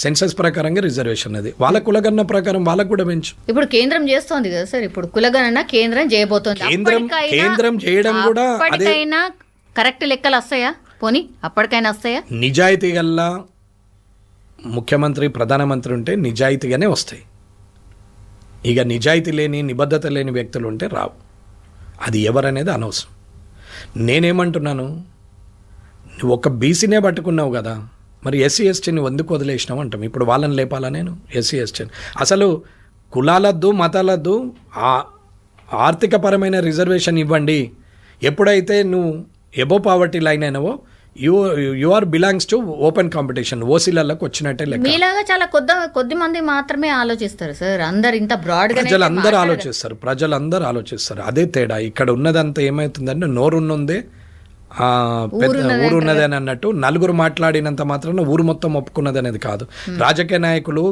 Speaker 2: సెన్సస్ ప్రకారంగా రిజర్వేషన్, అది వాళ్ళ కులగణన ప్రకారం వాళ్ళకు కూడా పెంచు.
Speaker 3: ఇప్పుడు కేంద్రం చేస్తోంది కదా సార్, ఇప్పుడు కులగణన కేంద్రం చేయబోతోంది.
Speaker 2: కేంద్రం చేయడం కూడా
Speaker 3: కరెక్ట్ లెక్కలు వస్తాయా? పోనీ అప్పటికైనా వస్తాయా?
Speaker 2: నిజాయితీ గల్లా ముఖ్యమంత్రి, ప్రధానమంత్రి ఉంటే నిజాయితీగానే వస్తాయి. ఇక నిజాయితీ లేని, నిబద్ధత లేని వ్యక్తులు ఉంటే రావు. అది ఎవరనేది అనవసరం. నేనేమంటున్నాను, నువ్వు ఒక బీసీనే పట్టుకున్నావు కదా, మరి ఎస్సీ ఎస్టీని ఎందుకు వదిలేసినావు అంటాం. ఇప్పుడు వాళ్ళని లేపాలా నేను? ఎస్సీ ఎస్టీని అసలు కులాలద్దు, మతాలద్దు, ఆర్థికపరమైన రిజర్వేషన్ ఇవ్వండి. ఎప్పుడైతే నువ్వు ఎబో పావర్టీ లైన్ అయినవో, you are belongs to open competition, ఓసీలలోకి వచ్చినట్టే లెక్క.
Speaker 3: మీలాగా చాలా కొద్ది మంది మాత్రమే ఆలోచిస్తారు సార్, అందరు ఇంత బ్రాడ్ గా
Speaker 2: ప్రజలందరూ ఆలోచిస్తారు. అదే తేడా. ఇక్కడ ఉన్నదంతా ఏమవుతుందంటే, నోరున్నుందే ఊరున్నది అని అన్నట్టు, నలుగురు మాట్లాడినంత మాత్రాన ఊరు మొత్తం ఒప్పుకున్నది అనేది కాదు. రాజకీయ నాయకులు,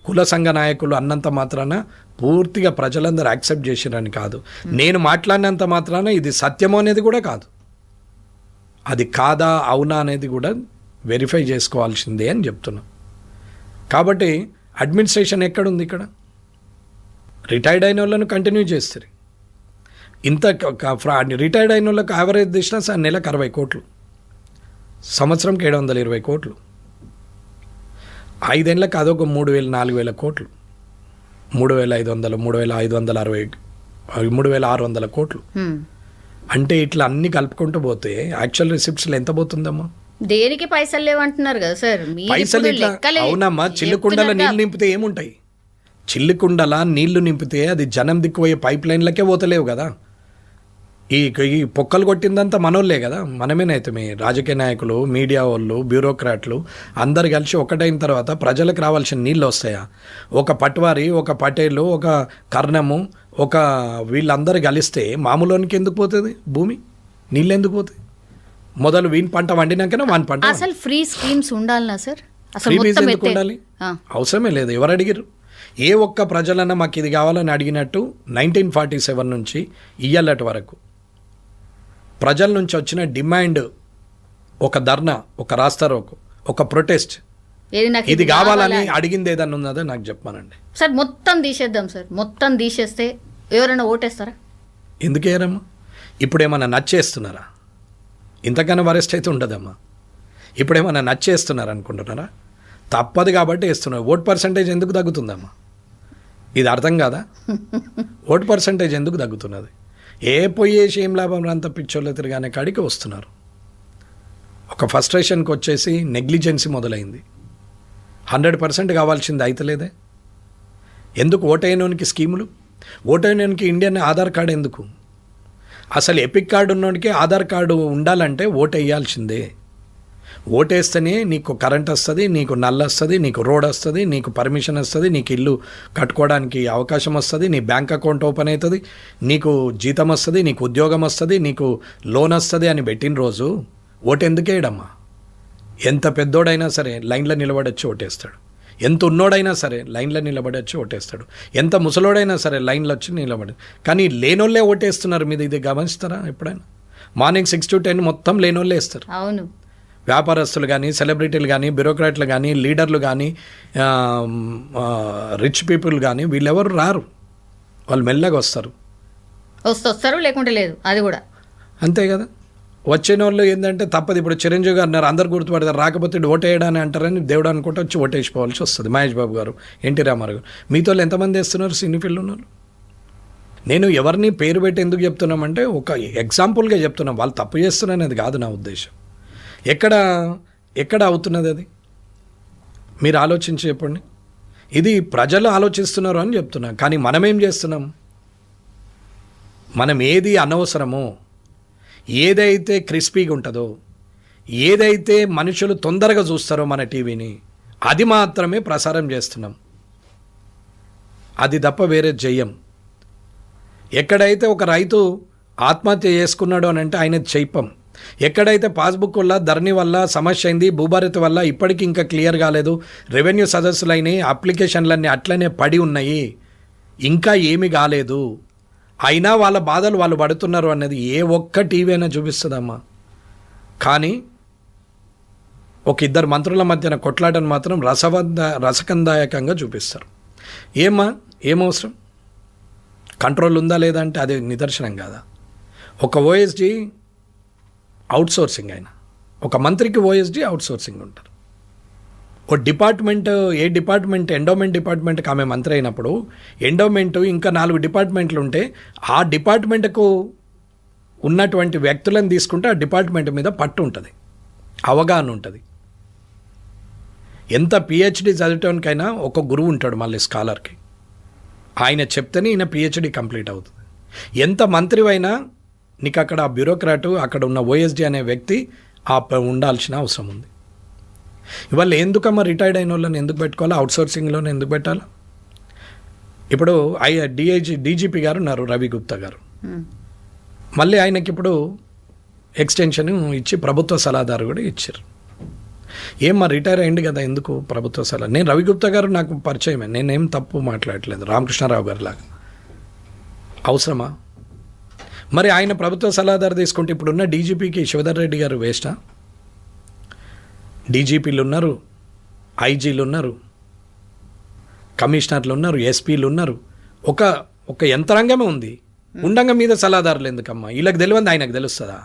Speaker 2: కుల సంఘ నాయకులు అన్నంత మాత్రాన పూర్తిగా ప్రజలందరూ యాక్సెప్ట్ చేసిరని కాదు. నేను మాట్లాడినంత మాత్రాన ఇది సత్యమో అనేది కూడా కాదు. అది కాదా అవునా అనేది కూడా వెరిఫై చేసుకోవాల్సిందే అని చెప్తున్నా. కాబట్టి అడ్మినిస్ట్రేషన్ ఎక్కడుంది? ఇక్కడ రిటైర్డ్ అయిన వాళ్ళను కంటిన్యూ చేస్తారు. ఇంత రిటైర్డ్ అయిన వాళ్ళకి యావరేజ్ తీసినా సార్ నెలకు 60 కోట్లు, సంవత్సరంకి 720 కోట్లు, 5 ఏళ్ళకి అదొక 3,000-4,000 కోట్లు, 3,500, 3,560, 3,600 కోట్లు. అంటే ఇట్లా అన్ని కలుపుకుంటూ పోతే యాక్చువల్ రిసిప్ట్స్లో ఎంత పోతుందమ్మా?
Speaker 3: దేనికి పైసలు లేవంటున్నారు కదా సార్.
Speaker 2: పైసలు ఇట్లా అవునమ్మా. చిల్లుకుండల నీళ్ళు నింపితే ఏముంటాయి? చిల్లుకుండల నీళ్లు నింపితే అది జనం దిక్కుపోయే పైప్ లైన్లకే పోతలేవు కదా. ఈ పొక్కలు కొట్టిందంతా మనోళ్ళే కదా, మనమేనైతే రాజకీయ నాయకులు, మీడియా వాళ్ళు, బ్యూరోక్రాట్లు అందరు కలిసి ఒకటైన తర్వాత ప్రజలకు రావాల్సిన నీళ్ళు వస్తాయా? ఒక పట్వారి, ఒక పటేలు, ఒక కర్ణము, ఒక వీళ్ళందరూ కలిస్తే మామూలునికి ఎందుకు పోతుంది భూమి? నీళ్ళు ఎందుకు పోతాయి? మొదలు వీని పంట వండినాకనే వాని పంట.
Speaker 3: అసలు ఫ్రీ స్కీమ్స్ ఉండాలనా సార్?
Speaker 2: ఫ్రీ బీజ్ ఎందుకు ఉండాలి? అవసరమే లేదు. ఎవరు అడిగారు? ఏ ఒక్క ప్రజలన్నా మాకు ఇది కావాలని అడిగినట్టు 1947 నుంచి ఇయ్యాలటి వరకు ప్రజల నుంచి వచ్చిన డిమాండ్, ఒక ధర్నా, ఒక రాస్తారోకు, ఒక ప్రొటెస్ట్, ఇది కావాలని అడిగింది ఏదన్నా ఉన్నదో నాకు చెప్పానండి.
Speaker 3: సార్ మొత్తం తీసేద్దాం సార్, మొత్తం తీసేస్తే ఎవరైనా ఓటేస్తారా?
Speaker 2: ఎందుకేరమ్మా? ఇప్పుడు ఏమన్నా నచ్చేస్తున్నారా? ఇంతకన్నా వరెస్ట్ అయితే ఉండదమ్మా. ఇప్పుడు ఏమన్నా నచ్చేస్తున్నారు అనుకుంటున్నారా? తప్పదు కాబట్టి వేస్తున్నారు. ఓట్ పర్సంటేజ్ ఎందుకు తగ్గుతుందమ్మా? ఇది అర్థం కాదా? ఓట్ పర్సంటేజ్ ఎందుకు తగ్గుతున్నది? ఏ పోయేసి ఏం లాభం అంత పిచ్చోళ్ళు తిరగానే కాడికి వస్తున్నారు. ఒక ఫ్రస్ట్రేషన్కి వచ్చేసి నెగ్లిజెన్సీ మొదలైంది. 100% కావాల్సింది అయితలేదే. ఎందుకు ఓటైనోనికి స్కీములు? ఓటైనోనికి ఇండియన్ ఆధార్ కార్డు ఎందుకు? అసలు ఎపిక్ కార్డు ఉన్నోడికి ఆధార్ కార్డు ఉండాలంటే ఓటు వేయాల్సిందే. ఓటేస్తేనే నీకు కరెంట్ వస్తుంది, నీకు నల్ల వస్తుంది, నీకు రోడ్ వస్తుంది, నీకు పర్మిషన్ వస్తుంది, నీకు ఇల్లు కట్టుకోవడానికి అవకాశం వస్తుంది, నీ బ్యాంక్ అకౌంట్ ఓపెన్ అవుతుంది, నీకు జీతం వస్తుంది, నీకు ఉద్యోగం వస్తుంది, నీకు లోన్ వస్తుంది అని పెట్టిన రోజు ఓటు ఎందుకు వేయడమ్మా? ఎంత పెద్దోడైనా సరే లైన్లో నిలబడొచ్చి ఓటేస్తాడు. ఎంత ఉన్నోడైనా సరే లైన్లో నిలబడొచ్చి ఓటేస్తాడు. ఎంత ముసలోడైనా సరే లైన్లో వచ్చి నిలబడి. కానీ లేనోళ్ళే ఓటేస్తున్నారు. మీద ఇది గమనిస్తారా ఎప్పుడైనా? మార్నింగ్ 6 to 10 మొత్తం లేనోళ్ళే వేస్తారు.
Speaker 3: అవును.
Speaker 2: వ్యాపారస్తులు కానీ, సెలబ్రిటీలు కానీ, బ్యూరోక్రాట్లు కానీ, లీడర్లు కానీ, రిచ్ పీపుల్ కానీ వీళ్ళెవరు రారు. వాళ్ళు మెల్లగా వస్తారు.
Speaker 3: వస్తారు లేకుంటే లేదు. అది కూడా
Speaker 2: అంతే కదా. వచ్చిన వాళ్ళు ఏంటంటే తప్పదు. ఇప్పుడు చిరంజీవి గారు అన్నారు, అందరు గుర్తుపడతారు. రాకపోతే ఓటేయడాని అంటారని దేవుడు అనుకుంటే వచ్చి ఓటేసిపోవాల్సి వస్తుంది. మహేష్ బాబు గారు, ఎన్టీ రామారావు గారు, మీతో ఎంతమంది వేస్తున్నారు సినీ ఫీల్డ్ ఉన్నారు? నేను ఎవరిని పేరు పెట్టి ఎందుకు చెప్తున్నామంటే ఒక ఎగ్జాంపుల్గా చెప్తున్నాం. వాళ్ళు తప్పు చేస్తున్నారనేది కాదు నా ఉద్దేశం. ఎక్కడ అవుతున్నది అది మీరు ఆలోచించి చెప్పండి. ఇది ప్రజలు ఆలోచిస్తున్నారు అని చెప్తున్నాం. కానీ మనం ఏం చేస్తున్నాం? మనం ఏది అనవసరమో, ఏదైతే క్రిస్పీగా ఉంటుందో, ఏదైతే మనుషులు తొందరగా చూస్తారో మన టీవీని, అది మాత్రమే ప్రసారం చేస్తున్నాం. అది తప్ప వేరే చెయ్యం. ఎక్కడైతే ఒక రైతు ఆత్మహత్య చేసుకున్నాడు అని అంటే ఆయన చెప్పం. ఎక్కడైతే పాస్బుక్ వల్ల, ధరణి వల్ల సమస్య అయింది, భూభారతి వల్ల ఇప్పటికీ ఇంకా క్లియర్ కాలేదు, రెవెన్యూ సదస్సులైనవి, అప్లికేషన్లన్నీ అట్లనే పడి ఉన్నాయి, ఇంకా ఏమీ కాలేదు, అయినా వాళ్ళ బాధలు వాళ్ళు పడుతున్నారు అన్నది ఏ ఒక్క టీవీ అయినా చూపిస్తుందమ్మా. కానీ ఒక ఇద్దరు మంత్రుల మధ్యన కొట్లాటను మాత్రం రసకందాయకంగా చూపిస్తారు. ఏమవసరం? కంట్రోల్ ఉందా లేదా అంటే అది నిదర్శనం కాదా? ఒక ఓఎస్డీ అవుట్సోర్సింగ్ అయినా, ఒక మంత్రికి ఓఎస్డీ అవుట్సోర్సింగ్ ఉంటారు. ఓ డిపార్ట్మెంట్, ఏ డిపార్ట్మెంట్, ఎండోమెంట్ డిపార్ట్మెంట్కి ఆమె మంత్రి అయినప్పుడు ఎండోమెంటు ఇంకా 4 డిపార్ట్మెంట్లు ఉంటే ఆ డిపార్ట్మెంట్కు ఉన్నటువంటి వ్యక్తులను తీసుకుంటే ఆ డిపార్ట్మెంట్ మీద పట్టు ఉంటుంది, అవగాహన ఉంటుంది. ఎంత పిహెచ్డి చదివటానికైనా ఒక గురువు ఉంటాడు మళ్ళీ స్కాలర్కి. ఆయన చెప్తేనే ఈయన పిహెచ్డి కంప్లీట్ అవుతుంది. ఎంత మంత్రివైనా నీకు అక్కడ ఆ బ్యూరోక్రాటు, అక్కడ ఉన్న ఓఎస్డీ అనే వ్యక్తి ఉండాల్సిన అవసరం ఉంది. ఇవాళ ఎందుకమ్మా రిటైర్డ్ అయిన వాళ్ళని ఎందుకు పెట్టుకోవాలి? అవుట్సోర్సింగ్లోనే ఎందుకు పెట్టాలి? ఇప్పుడు డీజీపీ గారు ఉన్నారు, రవి గుప్తా గారు. మళ్ళీ ఆయనకి ఇప్పుడు ఎక్స్టెన్షన్ ఇచ్చి ప్రభుత్వ సలహాదారు కూడా ఇచ్చారు. ఏమ్మా రిటైర్ అయ్యింది కదా, ఎందుకు ప్రభుత్వ సలహా? నేను రవి గుప్తా గారు నాకు పరిచయమే, నేనేం తప్పు మాట్లాడట్లేదు, రామకృష్ణారావు గారు లాగా. అవసరమా? మరి ఆయన ప్రభుత్వ సలహాదారు తీసుకుంటే ఇప్పుడున్న డీజీపీకి శివధర్ రెడ్డి గారు వేస్టా? డీజీపీలు ఉన్నారు, ఐజీలు ఉన్నారు, కమిషనర్లు ఉన్నారు, ఎస్పీలు ఉన్నారు, ఒక యంత్రాంగమే ఉంది. ఉండంగా మీద సలహాదారులు ఎందుకమ్మా? వీళ్ళకి తెలియదు, ఆయనకు తెలుస్తుందా?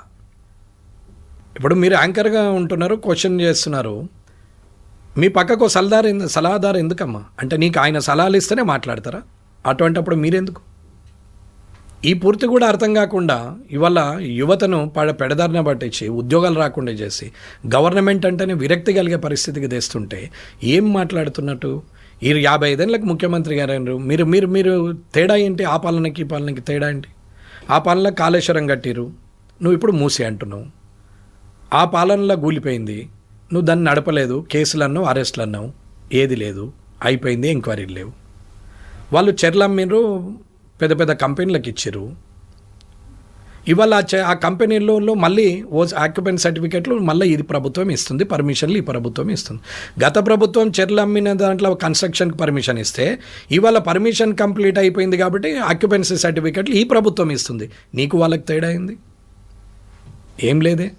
Speaker 2: ఇప్పుడు మీరు యాంకర్గా ఉంటున్నారు, క్వశ్చన్ చేస్తున్నారు, మీ పక్కకు సలహాదారు ఎందుకమ్మా? అంటే నీకు ఆయన సలహాలు ఇస్తేనే మాట్లాడతారా? అటువంటిప్పుడు మీరెందుకు? ఈ పూర్తి కూడా అర్థం కాకుండా ఇవాళ యువతను పెడదారిన పట్టించి ఉద్యోగాలు రాకుండా చేసి గవర్నమెంట్ అంటేనే విరక్తి కలిగే పరిస్థితికి తెస్తుంటే ఏం మాట్లాడుతున్నట్టు? ఈ 55 ఏళ్ళకి ముఖ్యమంత్రి గారు మీరు మీరు మీరు తేడా ఏంటి? ఆ పాలనకి ఈ పాలనకి తేడా ఏంటి? ఆ పాలనలో కాళేశ్వరం కట్టిరు, నువ్వు ఇప్పుడు మూసి అంటున్నావు. ఆ పాలనలో కూలిపోయింది, నువ్వు దాన్ని నడపలేదు, కేసులు అన్నావు, అరెస్టులు అన్నావు, ఏది లేదు, అయిపోయింది, ఎంక్వైరీలు లేవు. వాళ్ళు చెర్లు అమ్మిర్రు, పెద్ద పెద్ద కంపెనీలకు ఇచ్చిర్రు. ఇవాళ ఆ కంపెనీల్లో మళ్ళీ ఆక్యుపెంట్ సర్టిఫికెట్లు మళ్ళీ ఇది ప్రభుత్వం ఇస్తుంది, పర్మిషన్లు ఈ ప్రభుత్వం ఇస్తుంది. గత ప్రభుత్వం చెర్లు అమ్మిన దాంట్లో కన్స్ట్రక్షన్కి పర్మిషన్ ఇస్తే ఇవాళ పర్మిషన్ కంప్లీట్ అయిపోయింది కాబట్టి ఆక్యుపెన్సీ సర్టిఫికెట్లు ఈ ప్రభుత్వం ఇస్తుంది. నీకు వాళ్ళకి తేడా అయింది ఏం లేదే.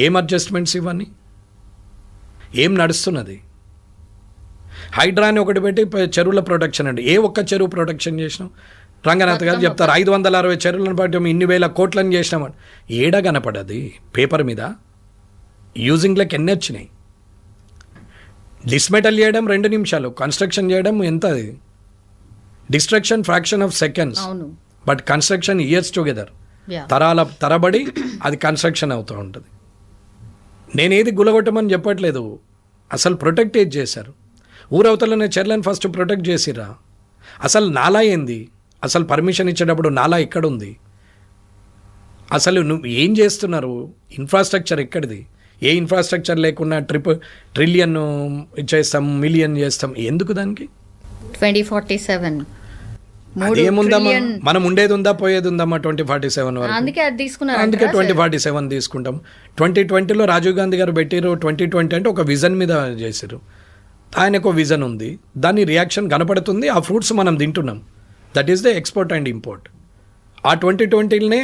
Speaker 2: ఏం అడ్జస్ట్మెంట్స్ ఇవన్నీ, ఏం నడుస్తున్నది? హైడ్రా అని ఒకటి పెట్టి చెరువుల ప్రొటెక్షన్ అండి, ఏ ఒక్క చెరువు ప్రొటెక్షన్ చేసినాం? రంగనాథ్ గారు చెప్తారు 560 చెరువులను బట్టి ఇన్ని వేల కోట్లను చేసినామని. ఏడ కనపడది పేపర్ మీద? యూజింగ్లకు ఎన్ని వచ్చినాయి? డిస్మెటల్ చేయడం 2 నిమిషాలు, కన్స్ట్రక్షన్ చేయడం ఎంత? అది destruction fraction of seconds, but construction years together. తరాల తరబడి అది కన్స్ట్రక్షన్ అవుతూ ఉంటుంది. నేనేది గులగొట్టమని చెప్పట్లేదు, అసలు ప్రొటెక్ట్ ఏది చేశారు? ఊరవతలనే చెర్లను ఫస్ట్ ప్రొటెక్ట్ చేసిరా? అసలు నాలా ఏంది? అసలు పర్మిషన్ ఇచ్చేటప్పుడు నాలా ఎక్కడుంది? అసలు నువ్వు ఏం చేస్తున్నారు? ఇన్ఫ్రాస్ట్రక్చర్ ఎక్కడిది? ఏ ఇన్ఫ్రాస్ట్రక్చర్ లేకుండా ట్రిలియన్ చేస్తాం, మిలియన్ చేస్తాం, ఎందుకు దానికి?
Speaker 3: 2047
Speaker 2: అదేముందమ్మా, మనం ఉండేది ఉందా పోయేది ఉందమ్మా 2047 వరకు.
Speaker 3: అందుకే
Speaker 2: 2047 తీసుకుంటాం. 2020లో రాజీవ్ గాంధీ గారు పెట్టారు 2020 అంటే ఒక విజన్ మీద చేశారు. ఆయనకు విజన్ ఉంది, దాని రియాక్షన్ కనపడుతుంది, ఆ ఫ్రూట్స్ మనం తింటున్నాం. That is the export and import. ఆ 2020లోనే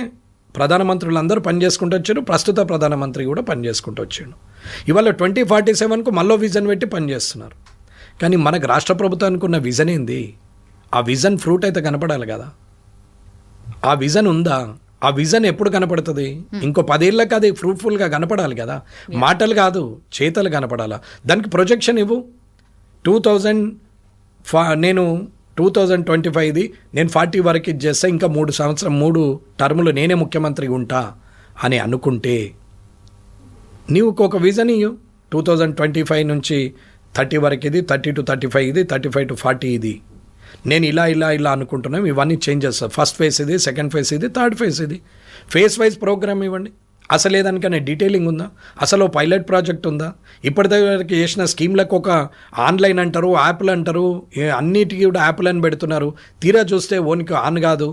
Speaker 2: ప్రధానమంత్రులు అందరూ పనిచేసుకుంటూ వచ్చారు, ప్రస్తుత ప్రధానమంత్రి కూడా పనిచేసుకుంటూ వచ్చాడు. ఇవాళ 2047కు మళ్ళీ విజన్ పెట్టి పనిచేస్తున్నారు. కానీ మనకు రాష్ట్ర ప్రభుత్వానికి ఉన్న విజన్ ఏంది? ఆ విజన్ ఫ్రూట్ అయితే కనపడాలి కదా. ఆ విజన్ ఉందా? ఆ విజన్ ఎప్పుడు కనపడుతుంది? ఇంకో 10 ఏళ్ళకి అది ఫ్రూట్ఫుల్గా కనపడాలి కదా. మాటలు కాదు, చేతలు కనపడాలా. దానికి ప్రొజెక్షన్ ఇవ్వు. 2025ది నేను 40 వరకు ఇది చేస్తే ఇంకా 3 టర్ములు నేనే ముఖ్యమంత్రి ఉంటా అని అనుకుంటే నీవు ఒక విజన్ ఇవ్వు. 2025 నుంచి 30 వరకు ఇది, 30 to 35 ఇది, 35 to 40 ఇది, నేను ఇలా అనుకుంటున్నాం, ఇవన్నీ చేంజెస్. ఫస్ట్ ఫేజ్ ఇది, సెకండ్ ఫేజ్ ఇది, థర్డ్ ఫేజ్ ఇది, ఫేజ్ వైజ్ ప్రోగ్రామ్ ఇవ్వండి. అసలు ఏదానికైనా డీటెయిలింగ్ ఉందా? అసలు పైలట్ ప్రాజెక్ట్ ఉందా? ఇప్పటివరకు చేసిన స్కీమ్లకు ఒక ఆన్లైన్ అంటారు, యాప్లు అంటారు, అన్నిటికీ కూడా యాప్లు అని పెడుతున్నారు. తీరా చూస్తే ఓనికి ఆన్ కాదు,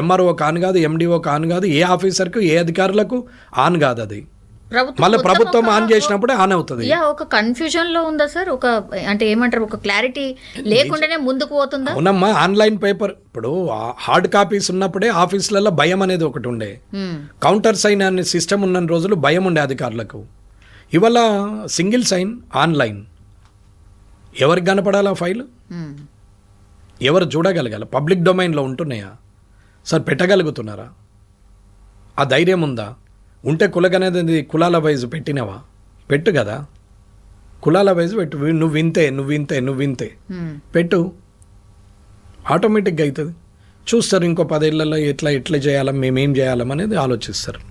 Speaker 2: ఎంఆర్ఓకి ఆన్ కాదు, ఎండిఓకి ఆన్ కాదు, ఏ ఆఫీసర్కు ఏ అధికారులకు ఆన్ కాదు. అది మళ్ళీ ప్రభుత్వం ఆన్ చేసినప్పుడే ఆన్ అవుతుంది.
Speaker 3: ఒక కన్ఫ్యూజన్ లో ఉందా సార్? ఒక అంటే ఏమంటారు, ఒక క్లారిటీ లేకుండానే ముందుకు పోతుందా?
Speaker 2: అవునమ్మా, ఆన్లైన్ పేపర్ ఇప్పుడు హార్డ్ కాపీస్ ఉన్నప్పుడే ఆఫీసులలో భయం అనేది ఒకటి ఉండే. కౌంటర్ సైన్ అనే సిస్టమ్ ఉన్న రోజులు భయం ఉండే అధికారులకు. ఇవాళ సింగిల్ సైన్ ఆన్లైన్. ఎవరికి కనపడాలా ఫైల్? ఎవరు చూడగలగాలి? పబ్లిక్ డొమైన్లో ఉంటున్నాయా సార్? పెట్టగలుగుతున్నారా? ఆ ధైర్యం ఉందా? ఉంటే కులగనేది కులాల వైజ్ పెట్టినవా? పెట్టు కదా, కులాల వైజ్ పెట్టు. నువ్వు వింతే పెట్టు, ఆటోమేటిక్గా అవుతుంది. చూస్తారు ఇంకో 10 ఏళ్లలో ఎట్లా చేయాలా, మేమేం చేయాలం అనేది ఆలోచిస్తారు.